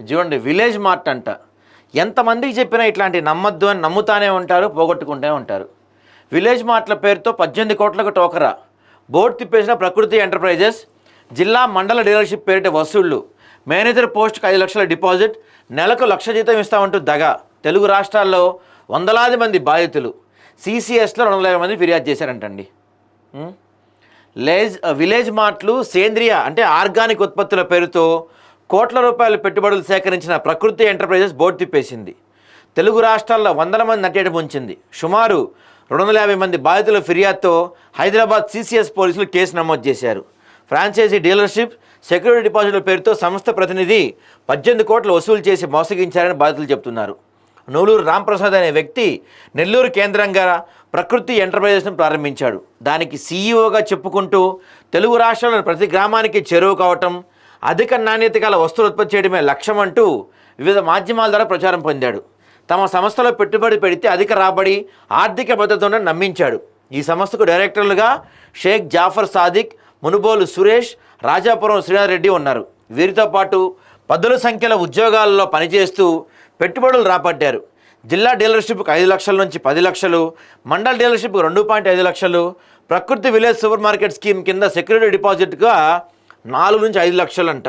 చూడండి village mart అంట. ఎంతమందికి చెప్పినా ఇట్లాంటి నమ్మద్దు అని నమ్ముతానే ఉంటారు, పోగొట్టుకుంటూనే ఉంటారు. విలేజ్ మార్ట్ల పేరుతో 18 కోట్లకు టోకరా, బోర్డు తిప్పేసిన ప్రకృతి ఎంటర్ప్రైజెస్, జిల్లా మండల డీలర్షిప్ పేరిట వసూళ్లు, మేనేజర్ పోస్టుకు 5 లక్షల డిపాజిట్, నెలకు 1 లక్ష జీతం ఇస్తామంటూ దగా. తెలుగు రాష్ట్రాల్లో వందలాది మంది బాధితులు. CCSలో 250 మంది ఫిర్యాదు చేశారంటండి. విలేజ్ మార్ట్లు సేంద్రియ అంటే ఆర్గానిక్ ఉత్పత్తుల పేరుతో కోట్ల రూపాయల పెట్టుబడులు సేకరించిన ప్రకృతి ఎంటర్ప్రైజెస్ బోర్డు తిప్పేసింది. తెలుగు రాష్ట్రాల్లో వందల మంది నట్టేట ముంచింది. సుమారు 250 మంది బాధితుల ఫిర్యాదుతో హైదరాబాద్ CCS పోలీసులు కేసు నమోదు చేశారు. ఫ్రాంచైజీ డీలర్షిప్, సెక్యూరిటీ డిపాజిట్ల పేరుతో సంస్థ ప్రతినిధి 18 కోట్లు వసూలు చేసి మోసగించారని బాధితులు చెబుతున్నారు. నూలూరు రాంప్రసాద్ అనే వ్యక్తి నెల్లూరు కేంద్రంగా ప్రకృతి ఎంటర్ప్రైజెస్ను ప్రారంభించాడు. దానికి CEOగా చెప్పుకుంటూ తెలుగు రాష్ట్రాల్లోని ప్రతి గ్రామానికి చేరువ కావటం, అధిక నాణ్యత గల వస్తువులు ఉత్పత్తి చేయడమే లక్ష్యం అంటూ వివిధ మాధ్యమాల ద్వారా ప్రచారం పొందాడు. తమ సంస్థలో పెట్టుబడి పెడితే అధిక రాబడి, ఆర్థిక భద్రతను నమ్మించాడు. ఈ సంస్థకు డైరెక్టర్లుగా షేక్ జాఫర్ సాదిక్, మునుబోలు సురేష్, రాజాపురం శ్రీనాథ్ రెడ్డి ఉన్నారు. వీరితో పాటు పదుల సంఖ్యలో ఉద్యోగాల్లో పనిచేస్తూ పెట్టుబడులు రాబట్టారు. జిల్లా డీలర్షిప్కి 5 లక్షల నుంచి 10 లక్షలు, మండల డీలర్షిప్కి 2.5 లక్షలు, ప్రకృతి విలేజ్ సూపర్ మార్కెట్ స్కీమ్ కింద సెక్యూరిటీ డిపాజిట్గా 4 నుంచి 5 లక్షలు అంట.